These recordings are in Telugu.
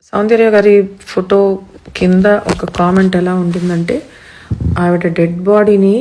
సౌందర్య గారి ఫోటో కింద ఒక కామెంట్ ఎలా ఉంటుందంటే, ఆవిడ డెడ్ బాడీని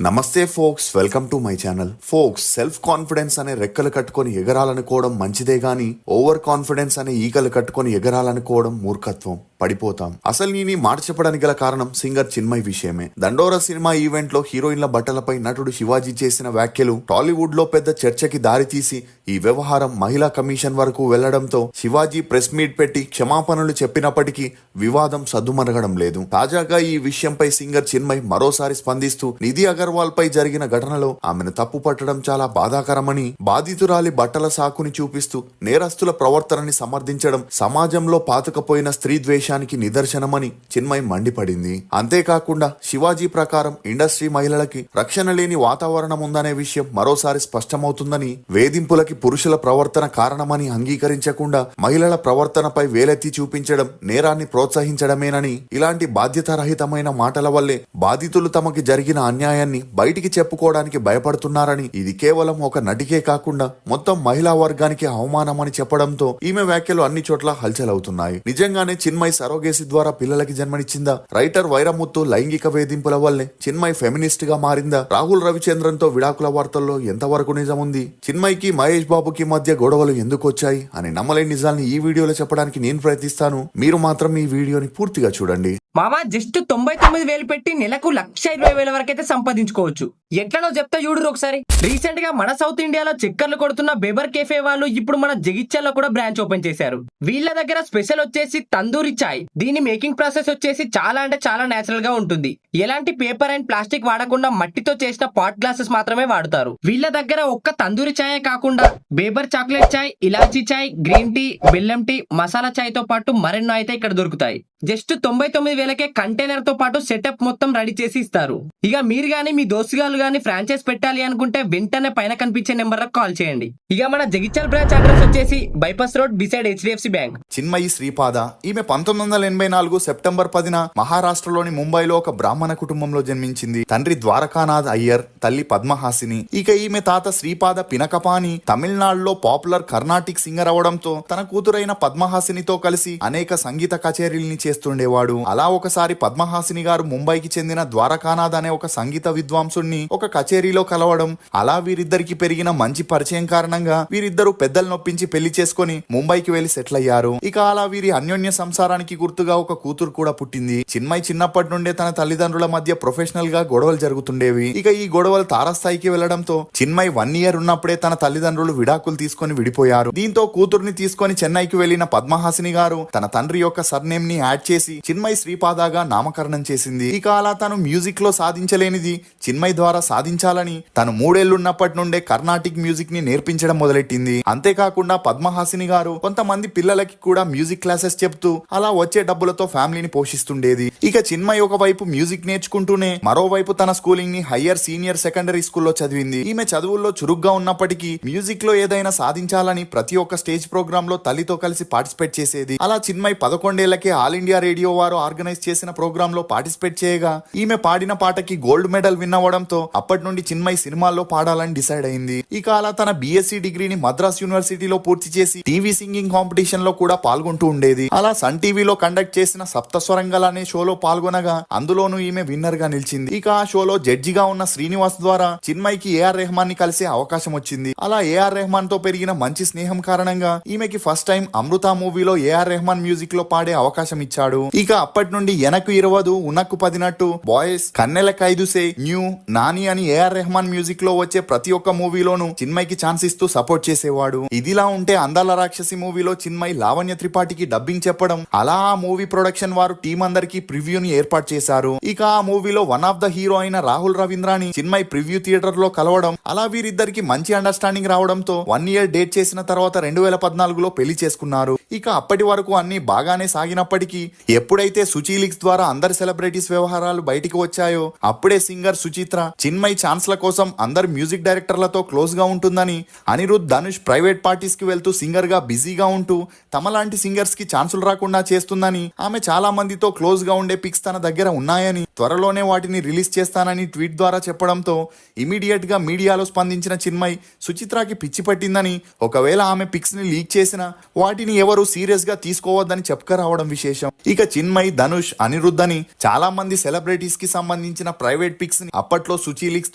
నమస్తే folks, welcome to my channel. Folks, self confidence అనే రెక్కలు కట్టుకొని ఎగరాలనుకోవడం మంచిదే గాని ఓవర్ కాన్ఫిడెన్స్ అనే ఈకలు కట్టుకొని ఎగరాలనుకోవడం మూర్ఖత్వం. పడిపోతాం. అసలు నేను ఈ మాట చెప్పడానికి గల కారణం సింగర్ చిన్మయ్ విషయమే. దండోరా సినిమా ఈవెంట్ లో హీరోయిన్ల బట్టలపై నటుడు శివాజీ చేసిన వ్యాఖ్యలు టాలీవుడ్ లో పెద్ద చర్చకి దారితీసి ఈ వ్యవహారం మహిళా కమిషన్ వరకు వెళ్లడంతో శివాజీ ప్రెస్ మీట్ పెట్టి క్షమాపణలు చెప్పినప్పటికీ వివాదం సద్దుమరగడం లేదు. తాజాగా ఈ విషయంపై సింగర్ చిన్మయ్ మరోసారి స్పందిస్తూ నిధి అగర్వాల్ పై జరిగిన ఘటనలో ఆమెను తప్పు పట్టడం చాలా బాధాకరమని, బాధితురాలి బట్టల సాకుని చూపిస్తూ నేరస్తుల ప్రవర్తనని సమర్థించడం సమాజంలో పాతుకపోయిన స్త్రీ ద్వేషానికి నిదర్శనమని చిన్మయ్ మండిపడింది. అంతేకాకుండా శివాజీ ప్రకారం ఇండస్ట్రీ మహిళలకి రక్షణ లేని వాతావరణం ఉందనే విషయం మరోసారి స్పష్టమవుతుందని, వేధింపులకి పురుషుల ప్రవర్తన కారణమని అంగీకరించకుండా మహిళల ప్రవర్తనపై వేలెత్తి చూపించడం నేరాన్ని ప్రోత్సహించడమేనని, ఇలాంటి బాధ్యతారహితమైన మాటల వల్లే బాధితులు తమకి జరిగిన అన్యాయాన్ని బయటికి చెప్పుకోవడానికి భయపడుతున్నారని, ఇది కేవలం ఒక నటికే కాకుండా మొత్తం మహిళా వర్గానికి అవమానమని చెప్పడంతో ఈమె వ్యాఖ్యలు అన్ని చోట్ల హల్చల్ అవుతున్నాయి. నిజంగానే చిన్మయ్ సరోగేసి ద్వారా పిల్లలకి జన్మనిచ్చిందా? రైటర్ వైరముత్తు లైంగిక వేధింపుల వల్లే చిన్మయ్ ఫెమినిస్ట్ గా మారిందా? రాహుల్ రవిచంద్రన్ తో విడాకుల వార్తల్లో ఎంతవరకు నిజం ఉంది? చిన్మయ్ కి మహేష్ బాబుకి మధ్య గొడవలు ఎందుకు వచ్చాయి అని నమ్మలేని నిజాల్ని ఈ వీడియోలో చెప్పడానికి నేను ప్రయత్నిస్తాను. మీరు మాత్రం ఈ వీడియోని పూర్తిగా చూడండి. మామా జస్ట్ 99,000 పెట్టి నెలకు 1,20,000 వరకైతే సంపాదించుకోవచ్చు. ఎట్లనో చెప్తా చూడు ఒకసారి. రీసెంట్ గా మన సౌత్ ఇండియాలో చక్కర్లు కొడుతున్న బేబర్ కేఫే వాళ్ళు ఇప్పుడు మన జగిత్యాల్లో కూడా బ్రాంచ్ ఓపెన్ చేశారు. వీళ్ళ దగ్గర స్పెషల్ వచ్చేసి తందూరి చాయ్. దీని మేకింగ్ ప్రాసెస్ వచ్చేసి చాలా అంటే చాలా నేచురల్ గా ఉంటుంది. ఎలాంటి పేపర్ అండ్ ప్లాస్టిక్ వాడకుండా మట్టితో చేసిన పాట్ గ్లాసెస్ మాత్రమే వాడతారు. వీళ్ళ దగ్గర ఒక్క తందూరి చాయే కాకుండా బేబర్ చాక్లెట్ చాయ్, ఇలాచీ చాయ్, గ్రీన్ టీ, బెల్లం టీ, మసాలా చాయ్ తో పాటు మరెన్నో అయితే ఇక్కడ దొరుకుతాయి. జస్ట్ 99,000కే కంటైనర్ తో పాటు సెటప్ మొత్తం రెడీ చేసి ఇస్తారు. ఇక మీరు గానీ మీ దోస్తుగాలు గానీ ఫ్రాంచైజ్ పెట్టాలి అనుకుంటే వెంటనే పైన కనిపించే నెంబర్ లకు కాల్ చేయండి. ఇక మన జగిత్యాల బ్రాంచ్ అడ్రస్ వచ్చేసి bypass road beside HDFC bank. Chinmayi Sripada ఈమె 1984 సెప్టెంబర్ 10న మహారాష్ట్రలోని ముంబైలో ఒక బ్రాహ్మణ కుటుంబంలో జన్మించింది. తండ్రి ద్వారకానాథ్ అయ్యర్, తల్లి పద్మహాసిని. ఇక ఈమె తాత శ్రీపాద పినకపాని తమిళనాడులో పాపులర్ కర్ణాటిక్ సింగర్ అవడంతో తన కూతురైన పద్మహాసినితో కలిసి అనేక సంగీత కచేరీల్ని చేస్తుండేవాడు. అలా ఒకసారి పద్మహాసిని గారు ముంబైకి చెందిన ద్వారకానాథ్ అనే ఒక సంగీత విద్వాంసుడిని ఒక కచేరీలో కలవడం, అలా వీరిద్దరికి పెరిగిన మంచి పరిచయం కారణంగా వీరిద్దరూ పెద్దలు నొప్పించి పెళ్లి చేసుకుని ముంబైకి వెళ్లి సెటిల్ అయ్యారు. ఇక అలా వీరి అన్యోన్య సంసారానికి గుర్తుగా ఒక కూతురు కూడా పుట్టింది. చిన్మయ్ చిన్నప్పటి నుండే తన తల్లిదండ్రుల మధ్య ప్రొఫెషనల్ గా గొడవలు జరుగుతుండేవి. ఇక ఈ గొడవలు తారస్థాయికి వెళ్లడంతో చిన్మయ్ 1 year ఉన్నప్పుడే తన తల్లిదండ్రులు విడాకులు తీసుకొని విడిపోయారు. దీంతో కూతుర్ని తీసుకొని చెన్నైకి వెళ్లిన పద్మహాసిని గారు తన తండ్రి యొక్క సర్నేమ్ ని యాడ్ చేసి చిన్మయ్ శ్రీపాదగా నామకరణం చేసింది. ఇక అలా తను మ్యూజిక్ లో సాధించలేనిది చిన్మయ్ ద్వారా సాధించాలని తను 3 ఏళ్లున్నప్పటి నుండే కర్ణాటిక్ మ్యూజిక్ ని నేర్పించడం మొదలెట్టింది. అంతేకాకుండా పద్మహాసిని గారు కొంతమంది పిల్లలకి కూడా మ్యూజిక్ క్లాసెస్ చెప్తూ అలా వచ్చే డబ్బులతో ఫ్యామిలీని పోషిస్తుండేది. ఇక చిన్మయ్ ఒకవైపు మ్యూజిక్ నేర్చుకుంటూనే మరోవైపు తన స్కూలింగ్ ని హయ్యర్ సీనియర్ సెకండరీ స్కూల్లో చదివింది. ఈమె చదువుల్లో చురుగ్గా ఉన్నప్పటికీ మ్యూజిక్ లో ఏదైనా సాధించాలని ప్రతి ఒక్క స్టేజ్ ప్రోగ్రామ్ లో తల్లితో కలిసి పార్టిసిపేట్ చేసేది. అలా చిన్మయ్ 11 ఏళ్లకే ఆల్ ఇండియా రేడియో వారు ఆర్గనైజ్ చేసిన ప్రోగ్రామ్ లో పార్టిసిపేట్ చేయగా ఈమె పాడిన పాటకి గోల్డ్ మెడల్ విన్ అవ్వడంతో అప్పటి నుండి చిన్మయ్ సినిమాల్లో పాడాలని డిసైడ్ అయింది. ఇక అలా తన BSc డిగ్రీని మద్రాస్ యూనివర్సిటీలో పూర్తి చేసి టీవీ సింగింగ్ కాంపిటీషన్ లో కూడా పాల్గొంటూ ఉండేది. అలా సన్ టీవీలో కండక్ట్ చేసిన సప్తస్వరంగల్ అనే షోలో పాల్గొనగా అందులోనూ ఈమె విన్నర్ గా నిలిచింది. ఇక ఆ షోలో జడ్జిగా ఉన్న శ్రీనివాస్ ద్వారా చిన్మయ్ కి AR రెహమాన్ ని కలిసే అవకాశం వచ్చింది. అలా AR రెహమాన్ తో పెరిగిన మంచి స్నేహం కారణంగా ఈమెకి ఫస్ట్ టైం అమృత మూవీలో AR రెహమాన్ మ్యూజిక్ లో పాడే అవకాశం ఇచ్చాడు. ఇక అప్పటి నుండి ఎనకు 20 ఉనక్కు 10 బాయ్స్, కన్నెల ఖైదుసే, న్యూ, నాని అని AR రెహమాన్ మ్యూజిక్ లో వచ్చే ప్రతి ఒక్క మూవీలోనూ చిన్మయ్ కి ఛాన్స్ ఇస్తూ సపోర్ట్ చేసేవాడు. ఇదిలా ఉంటే అందాల రాక్షసి మూవీలో చిన్మయ్ లావణ్య త్రిపాఠికి డబ్బింగ్ చెప్పడం, అలా ఆ మూవీ ప్రొడక్షన్ వారు టీం అందరికి ప్రివ్యూని ఏర్పాటు చేశారు. ఇక ఆ మూవీలో వన్ ఆఫ్ ద హీరో అయిన రాహుల్ రవీంద్రాని చిన్మయ్ ప్రివ్యూ థియేటర్ లో కలవడం, అలా వీరిద్దరికి మంచి అండర్స్టాండింగ్ రావడంతో 1 year డేట్ చేసిన తర్వాత 2014లో పెళ్లి చేసుకున్నారు. ఇక అప్పటి వరకు అన్ని బాగానే సాగినప్పటికీ ఎప్పుడైతే సుచి లీక్స్ ద్వారా అందరి సెలబ్రిటీస్ వ్యవహారాలు బయటికి వచ్చాయో అప్పుడే సింగర్ సుచిత్ర చిన్మయి ఛాన్స్ల కోసం అందరు మ్యూజిక్ డైరెక్టర్లతో క్లోజ్ గా ఉంటుందని, అనిరుద్ ధనుష్ ప్రైవేట్ పార్టీస్ కి వెళ్తూ సింగర్ గా బిజీగా ఉంటూ తమలాంటి సింగర్స్ కి ఛాన్సులు రాకుండా చేస్తుందని, ఆమె చాలా మందితో క్లోజ్ గా ఉండే పిక్స్ తన దగ్గర ఉన్నాయని, త్వరలోనే వాటిని రిలీజ్ చేస్తానని ట్వీట్ ద్వారా చెప్పడంతో ఇమీడియట్ గా మీడియాలో స్పందించిన చిన్మయి సుచిత్రకి పిచ్చి పట్టిందని, ఒకవేళ ఆమె పిక్స్ ని లీక్ చేసినా వాటిని ఎవరు సీరియస్ గా తీసుకోవద్దని చెప్పుకరావడం విశేషం. ఇక చిన్మయి, ధనుష్, అనిరుద్ అని చాలా మంది సెలబ్రిటీస్ కి సంబంధించిన ప్రైవేట్ పిక్స్ ని అప్పట్లో సుచి లీక్స్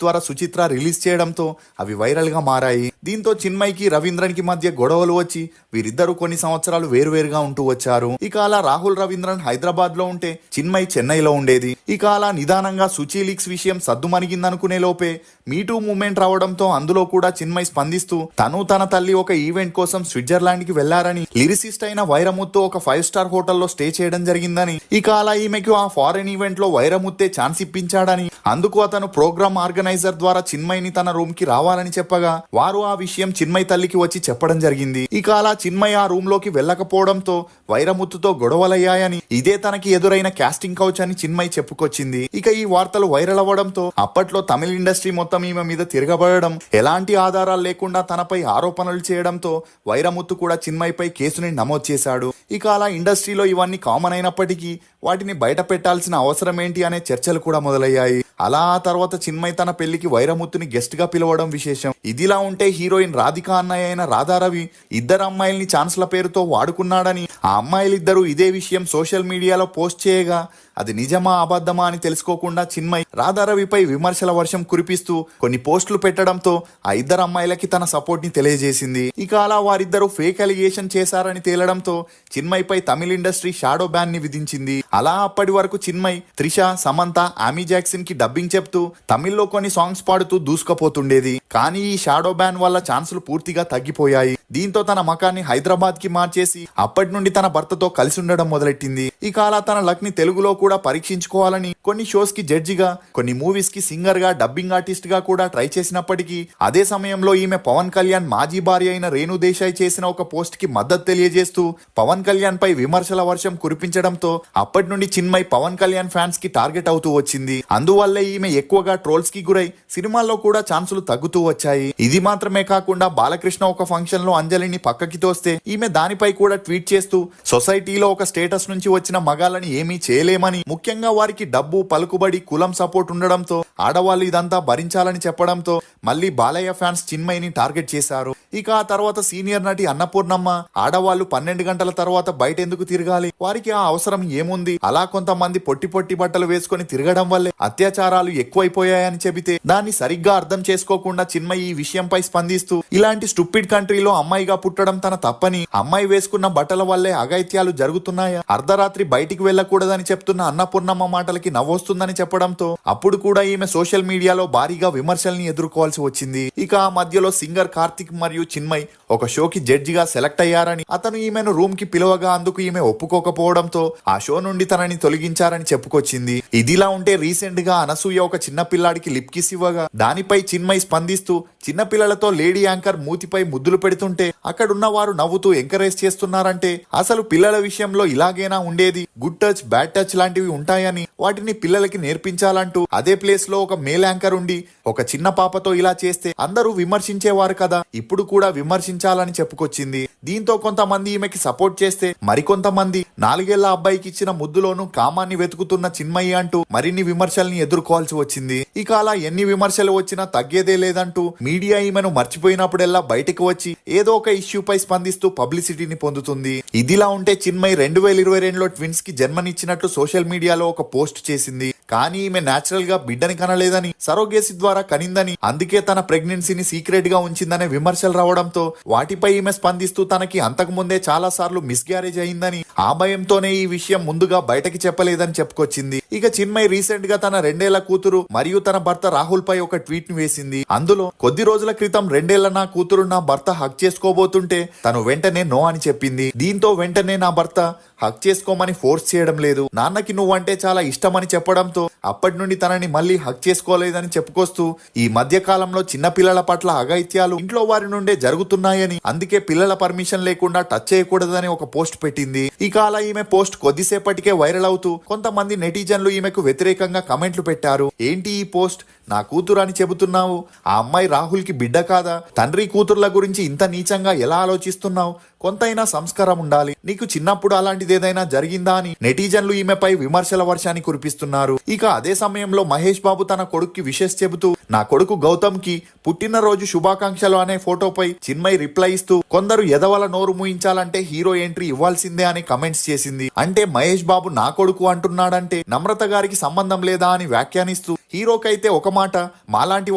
ద్వారా సుచిత్ర రిలీజ్ చేయడంతో అవి వైరల్ గా మారాయి. దీంతో చిన్మయికి రవీంద్రన్ కి మధ్య గొడవలు వచ్చి వీరిద్దరూ కొన్ని సంవత్సరాలు వేరువేరుగా ఉంటూ వచ్చారు. ఇక అలా రాహుల్ రవీంద్రన్ హైదరాబాద్ లో ఉంటే చిన్మయి చెన్నైలో ఉండేది. ఇక అలా నిదానంగా సుచి లీక్స్ విషయం సద్దుమణిగిందనుకునే లోపే మీటూ మూవ్మెంట్ రావడంతో అందులో కూడా చిన్మయి స్పందిస్తూ తను తన తల్లి ఒక ఈవెంట్ కోసం స్విట్జర్లాండ్ కి వెళ్లారని, లిరిసిస్ట్ అయిన వైరముత్తు ఒక 5 స్టార్ హోటల్లో స్టే చేయడం జరిగిందని, ఇక అలా ఈమెకు ఆ ఫారెన్ ఈవెంట్ లో వైరముత్తే ఛాన్స్ ఇప్పించాడని, అందుకు అతను ప్రోగ్రామ్ ఆర్గనైజర్ ద్వారా చిన్మయిని తన రూమ్ కి రావాలని చెప్పగా వారు ఆ విషయం చిన్మయి తల్లికి వచ్చి చెప్పడం జరిగింది. ఇక అలా చిన్మయి ఆ రూమ్ లోకి వెళ్ళకపోవడంతో వైరముత్తుతో గొడవలయ్యాయని, ఇదే తనకి ఎదురైన కాస్టింగ్ కౌచ్ అని చిన్మయి చెప్పుకొచ్చింది. ఇక ఈ వార్తలు వైరల్ అవ్వడంతో అప్పట్లో తమిళ ఇండస్ట్రీ మొత్తం ఈమె మీద తిరగబడడం, ఎలాంటి ఆధారాలు లేకుండా తనపై ఆరోపణలు చేయడంతో వైరముత్తు కూడా చిన్మయిపై కేసుని నమోదు చేశాడు. ఇక అలా ఇండస్ట్రీలో ఇవన్నీ కామన్ అయినప్పటికీ వాటిని బయట పెట్టాల్సిన అవసరం ఏంటి అనే చర్చలు కూడా మొదలయ్యాయి. అలా ఆ తర్వాత చిన్మయి తన పెళ్లికి వైరముత్తుని గెస్ట్ గా పిలవడం విశేషం. ఇదిలా ఉంటే హీరోయిన్ రాధికా అన్నయ్య అయిన రాధారవి ఇద్దరు అమ్మాయిల్ని ఛాన్స్ల పేరుతో వాడుకున్నాడని, ఆ అమ్మాయిలిద్దరూ ఇదే విషయం సోషల్ మీడియాలో పోస్ట్ చేయగా అది నిజమా అబద్ధమా అని తెలుసుకోకుండా చిన్మయి రాధారవిపై విమర్శల వర్షం కురిపిస్తూ కొన్ని పోస్టులు పెట్టడంతో ఆ ఇద్దరు అమ్మాయిలకి తన సపోర్ట్ ని తెలియజేసింది. ఇక అలా వారిద్దరూ ఫేక్ అలిగేషన్ చేశారని తేలడంతో చిన్మయిపై తమిళ ఇండస్ట్రీ షాడో బ్యాన్ ని విధించింది. అలా అప్పటి వరకు చిన్మయి త్రిష, సమంత, ఆమీ జాక్సన్ కి డబ్బింగ్ చెప్తూ తమిళ్లో కొన్ని సాంగ్స్ పాడుతూ దూసుకుపోతుండేది. కానీ ఈ షాడో బ్యాన్ వల్ల ఛాన్సులు పూర్తిగా తగ్గిపోయాయి. దీంతో తన మకాన్ని హైదరాబాద్ కి మార్చేసి అప్పటి నుండి తన భర్తతో కలిసి ఉండడం మొదలెట్టింది. ఇక అలా తన లక్ ని తెలుగులో కూడా పరీక్షించుకోవాలని కొన్ని షోస్ కి జడ్జిగా, కొన్ని మూవీస్ కి సింగర్ గా, డబ్బింగ్ ఆర్టిస్ట్ గా కూడా ట్రై చేసినప్పటికీ అదే సమయంలో ఈమె పవన్ కళ్యాణ్ మాజీ భార్య అయిన రేణు దేశాయ్ చేసిన ఒక పోస్ట్ కి మద్దతు తెలియజేస్తూ పవన్ కళ్యాణ్ పై విమర్శల వర్షం కురిపించడంతో అప్పటి నుండి చిన్మయి పవన్ కళ్యాణ్ ఫ్యాన్స్ కి టార్గెట్ అవుతూ వచ్చింది. అందువల్లే ఈమె ఎక్కువగా ట్రోల్స్ కి గురై సినిమాల్లో కూడా ఛాన్సులు తగ్గుతూ వచ్చాయి. ఇది మాత్రమే కాకుండా బాలకృష్ణ ఒక ఫంక్షన్ లో అంజలిని పక్కకి తోస్తే ఈమె దానిపై కూడా ట్వీట్ చేస్తూ సొసైటీలో ఒక స్టేటస్ నుంచి వచ్చిన మగాళ్ళని ఏమీ చేయలేమని, ముఖ్యంగా వారికి డబ్బు, పలుకుబడి, కులం సపోర్ట్ ఉండడంతో ఆడవాళ్ళు ఇదంతా భరించాలని చెప్పడంతో మళ్ళీ బాలయ్య ఫ్యాన్స్ చిన్మయిని టార్గెట్ చేశారు. ఇక ఆ తర్వాత సీనియర్ నటి అన్నపూర్ణమ్మ ఆడవాళ్లు 12 గంటల తర్వాత బయట ఎందుకు తిరగాలి, వారికి ఆ అవసరం ఏముంది, అలా కొంతమంది పొట్టి పొట్టి బట్టలు వేసుకొని తిరగడం వల్లే అత్యాచారాలు ఎక్కువైపోయాయని చెబితే దాన్ని సరిగ్గా అర్థం చేసుకోకుండా చిన్మయి ఈ విషయంపై స్పందిస్తూ ఇలాంటి స్టూపిడ్ కంట్రీలో అమ్మాయిగా పుట్టడం తన తప్పని, అమ్మాయి వేసుకున్న బట్టల వల్లే అఘాయిత్యాలు జరుగుతున్నాయా, అర్ధరాత్రి బయటికి వెళ్లకూడదని చెప్తున్న అన్నపూర్ణమ్మ మాటలకి నవ్వొస్తుందని చెప్పడంతో అప్పుడు కూడా ఈమె సోషల్ మీడియాలో భారీగా విమర్శల్ని ఎదుర్కోవాల్సి వచ్చింది. ఇక ఆ మధ్యలో సింగర్ కార్తిక్ మరియు చిన్మయి ఒక షోకి జడ్జిగా సెలెక్ట్ అయ్యారని, అతను ఈమెను రూమ్ కి పిలవగా అందుకు ఈమె ఒప్పుకోకపోవడంతో ఆ షో నుండి తనని తొలగించారని చెప్పుకొచ్చింది. ఇదిలా ఉంటే రీసెంట్ గా అనసూయ ఒక చిన్న పిల్లాడికి లిప్ కిస్ ఇవ్వగా దానిపై చిన్మయి స్పందిస్తూ చిన్నపిల్లలతో లేడీ యాంకర్ మూతిపై ముద్దులు పెడుతుంటే అక్కడున్న వారు నవ్వుతూ ఎంకరేజ్ చేస్తున్నారంటే అసలు పిల్లల విషయంలో ఇలాగేనా ఉండేది, గుడ్ టచ్, బ్యాడ్ టచ్ లాంటివి ఉంటాయని వాటిని పిల్లలకి నేర్పించాలంటూ అదే ప్లేస్ లో ఒక మేల్ యాంకర్ ఉండి ఒక చిన్న పాపతో ఇలా చేస్తే అందరూ విమర్శించేవారు కదా, ఇప్పుడు కూడా విమర్శించాలని చెప్పుకొచ్చింది. దీంతో కొంతమంది ఈమెకి సపోర్ట్ చేస్తే మరికొంతమంది 4 ఏళ్ల అబ్బాయికి ఇచ్చిన ముద్దులోనూ కామాన్ని వెతుకుతున్న చిన్మయి అంటూ మరిన్ని విమర్శల్ని ఎదుర్కోవాల్సి వచ్చింది. ఇక అలా ఎన్ని విమర్శలు వచ్చినా తగ్గేదే లేదంటూ మీడియా ఈమెను మర్చిపోయినప్పుడెల్లా బయటకు వచ్చి ఏదో ఒక ఇష్యూపై స్పందిస్తూ పబ్లిసిటీని పొందుతుంది. ఇదిలా ఉంటే చిన్మయి 2022లో ట్విన్స్ కి జన్మనిచ్చినట్లు సోషల్ మీడియాలో ఒక పోస్ట్ చేసింది. కానీ ఈమె నేచురల్ గా బిడ్డని కనలేదని, సరోగేసి ద్వారా కనిందని, అందుకే తన ప్రెగ్నెన్సీని సీక్రెట్ గా ఉంచిందనే విమర్శలు రావడంతో వాటిపై ఈమె స్పందిస్తూ తనకి అంతకు ముందే చాలా సార్లు మిస్గ్యారేజ్ అయిందని, ఆ భయంతోనే ఈ విషయం ముందుగా బయటకి చెప్పలేదని చెప్పుకొచ్చింది. ఇక చిన్మయి రీసెంట్ గా తన 2 ఏళ్ల కూతురు మరియు తన భర్త రాహుల్ పై ఒక ట్వీట్ ని వేసింది. అందులో కొద్ది రోజుల క్రితం 2 ఏళ్ల నా కూతురు నా భర్త హక్ చేసుకోబోతుంటే తను వెంటనే నో అని చెప్పింది. దీంతో వెంటనే నా భర్త హక్ చేసుకోమని ఫోర్స్ చేయడం లేదు, నాన్నకి నువ్వంటే చాలా ఇష్టమని చెప్పడంతో చెప్పడంతో అప్పటి నుండి తనని మళ్ళీ హక్ చేసుకోలేదని చెప్పుకొస్తూ ఈ మధ్య కాలంలో చిన్న పిల్లల పట్ల అఘాయిత్యాలు ఇంట్లో వారి నుండే జరుగుతున్నాయని, అందుకే పిల్లల పర్మిషన్ లేకుండా టచ్ చేయకూడదని ఒక పోస్ట్ పెట్టింది. ఇక అలా ఈమె పోస్ట్ కొద్దిసేపటికే వైరల్ అవుతూ కొంతమంది నెటిజన్లు ఈమెకు వ్యతిరేకంగా కమెంట్లు పెట్టారు. ఏంటి ఈ పోస్ట్, నా కూతురు అని చెబుతున్నావు, ఆ అమ్మాయి రాహుల్ కి బిడ్డ కాదా, తండ్రి కూతుర్ల గురించి ఇంత నీచంగా ఎలా ఆలోచిస్తున్నావు, కొంతైనా సంస్కారం ఉండాలి, నీకు చిన్నప్పుడు అలాంటిది ఏదైనా జరిగిందా అని నెటిజన్లు ఈమెపై విమర్శల వర్షాన్ని కురిపిస్తున్నారు. ఇక అదే సమయంలో మహేష్ బాబు తన కొడుక్కి విషెస్ చెబుతూ నా కొడుకు గౌతమ్ కి పుట్టినరోజు శుభాకాంక్షలు అనే ఫోటోపై చిన్మయి రిప్లై ఇస్తూ కొందరు ఎదవల నోరు మూయించాలంటే హీరో ఎంట్రీ ఇవ్వాల్సిందే అని కమెంట్స్ చేసింది. అంటే మహేష్ బాబు నా కొడుకు అంటున్నాడంటే నమ్రత గారికి సంబంధం లేదా అని వ్యాఖ్యానిస్తూ హీరోకైతే ఒక మాట, మాలాంటి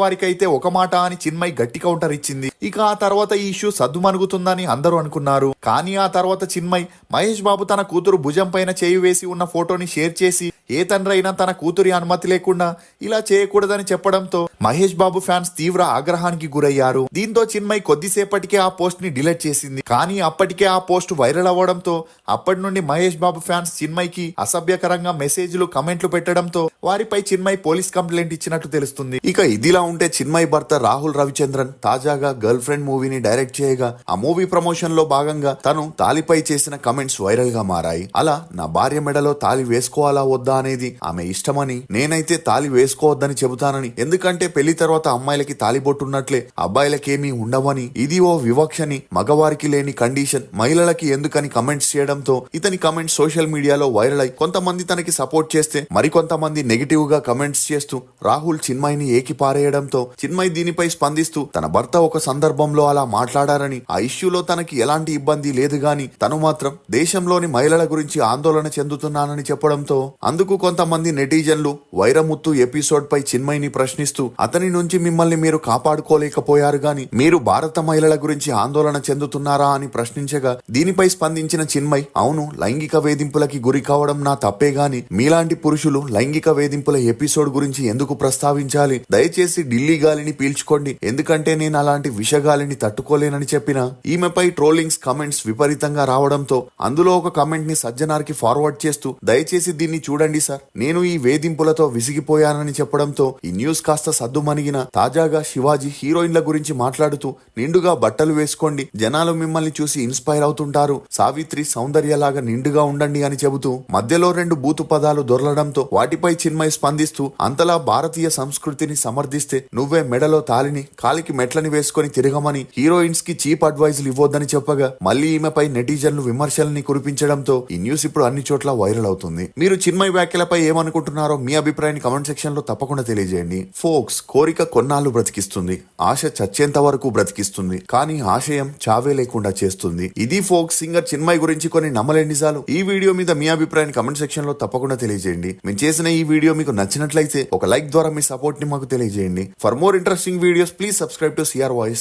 వారికైతే ఒక మాట అని చిన్మయి గట్టి కౌంటర్ ఇచ్చింది. ఇక ఆ తర్వాత ఈ ఇష్యూ సద్దుమణుగుతుందని అందరూ అనుకున్నారు. కానీ ఆ తర్వాత చిన్మయి మహేష్ బాబు తన కూతురు భుజం పైన చేయి వేసి ఉన్న ఫోటోని షేర్ చేసి ఏ తండ్రి అయినా తన కూతురి అనుమతి లేకుండా ఇలా చేయకూడదని చెప్పడంతో మహేష్ బాబు ఫ్యాన్స్ తీవ్ర ఆగ్రహానికి గురయ్యారు. దీంతో చిన్మయి కొద్దిసేపటికే ఆ పోస్ట్ ని డిలీట్ చేసింది. కానీ అప్పటికే ఆ పోస్ట్ వైరల్ అవ్వడంతో అప్పటి నుండి మహేష్ బాబు ఫ్యాన్స్ చిన్మయికి అసభ్యకరంగా మెసేజ్లు, కమెంట్లు పెట్టడంతో వారిపై చిన్మయి పోలీస్ కంప్లైంట్ ఇచ్చినట్టు తెలుస్తుంది. ఇక ఇదిలా ఉంటే చిన్మయి భర్త రాహుల్ రవిచంద్రన్ తాజాగా గర్ల్ ఫ్రెండ్ మూవీని డైరెక్ట్ చేయగా ఆ మూవీ ప్రమోషన్ లో భాగంగా తను తాలిపై చేసిన కమెంట్స్ వైరల్ గా మారాయి. అలా నా భార్య మెడలో తాలి వేసుకోవాలా వద్దా అనేది ఆమె ఇష్టమని, నేనైతే తాలి వేసుకోవద్దని చెబుతానని, ఎందుకంటే పెళ్లి తర్వాత అమ్మాయిలకి తాలిబొట్టున్నట్లే అబ్బాయిలకేమీ ఉండవని, ఇది ఓ వివక్షని, మగవారికి లేని కండిషన్, మహిళలకి ఎందుకని కమెంట్స్ చేయడంతో ఇతని కమెంట్స్ సోషల్ మీడియాలో వైరల్ అయి కొంతమంది తనకి సపోర్ట్ చేస్తే మరికొంతమంది నెగిటివ్ గా కమెంట్స్ చేస్తూ రాహుల్ చిన్మయిని ఏకి పారేయడంతో చిన్మయి దీనిపై స్పందిస్తూ తన భర్త ఒక సందర్భంలో అలా మాట్లాడారని, ఆ ఇష్యూలో తనకి ఎలాంటి ఇబ్బంది లేదు గాని తను మాత్రం దేశంలోని మహిళల గురించి ఆందోళన చెందుతున్నానని చెప్పడంతో అందుకు కొంతమంది నెటిజన్లు వైరముత్తు ఎపిసోడ్ పై చిన్మయిని ప్రశ్నిస్తూ అతని నుంచి మిమ్మల్ని మీరు కాపాడుకోలేకపోయారు గాని మీరు భారత మహిళల గురించి ఆందోళన చెందుతున్నారా అని ప్రశ్నించగా దీనిపై స్పందించిన చిన్మయి, అవును, లైంగిక వేధింపులకి గురి కావడం నా తప్పే గాని మీలాంటి పురుషులు లైంగిక వేధింపుల ఎపిసోడ్ గురించి ఎందుకు ప్రస్తావించాలి, దయచేసి ఢిల్లీ గాలిని పీల్చుకోండి, ఎందుకంటే నేను అలాంటి విషగాలిని తట్టుకోలేనని చెప్పిన ఈమెపై ట్రోలింగ్స్, కమెంట్స్ విపరీతంగా రావడంతో అందులో ఒక కమెంట్ ని సజ్జనార్ కి ఫార్వర్డ్ చేస్తూ దయచేసి దీన్ని చూడండి సార్, నేను ఈ వేధింపులతో విసిగిపోయానని చెప్పడంతో ఈ న్యూస్ కాస్త సద్దుమణిగిన తాజాగా శివాజీ హీరోయిన్ల గురించి మాట్లాడుతూ నిండుగా బట్టలు వేసుకోండి, జనాలు మిమ్మల్ని చూసి ఇన్స్పైర్ అవుతుంటారు, సావిత్రి సౌందర్యలాగా నిండుగా ఉండండి అని చెబుతూ మధ్యలో 2 బూతు పదాలు దొరలడంతో వాటిపై చిన్మయి స్పందిస్తూ అంతలా భారతీయ సంస్కృతిని సమర్థిస్తే నువ్వే మెడలో తాలిని, కాలికి మెట్లని వేసుకొని తిరగమని హీరోయిన్స్ కి చీప్ అడ్వైజులు ఇవ్వొద్దని చెప్పగా మళ్ళీ ఈమెపై నెటిజన్లు విమర్శల్ని కురిపించడంతో ఈ న్యూస్ ఇప్పుడు అన్ని చోట్ల వైరల్ అవుతుంది. మీరు చిన్మయి వ్యాఖ్యలపై ఏమనుకుంటున్నారో మీ అభిప్రాయాన్ని కమెంట్ సెక్షన్ లో తప్పకుండా తెలియజేయండి. ఫోక్స్, కోరిక కొన్నాళ్ళు బ్రతికిస్తుంది, ఆశ చచ్చేంత వరకు బ్రతికిస్తుంది, కానీ ఆశయం చావే లేకుండా చేస్తుంది. ఇది ఫోక్స్ సింగర్ చిన్మయి గురించి కొన్ని నమ్మలేని నిజాలు. ఈ వీడియో మీద మీ అభిప్రాయాన్ని కమెంట్ సెక్షన్ లో తప్పకుండా తెలియజేయండి. మేము చేసిన ఈ వీడియో మీకు నచ్చినట్లయితే ఒక లైక్ ద్వారా మీ సపోర్ట్ ని మాకు తెలియజేయండి. For more interesting videos please subscribe to CR voice.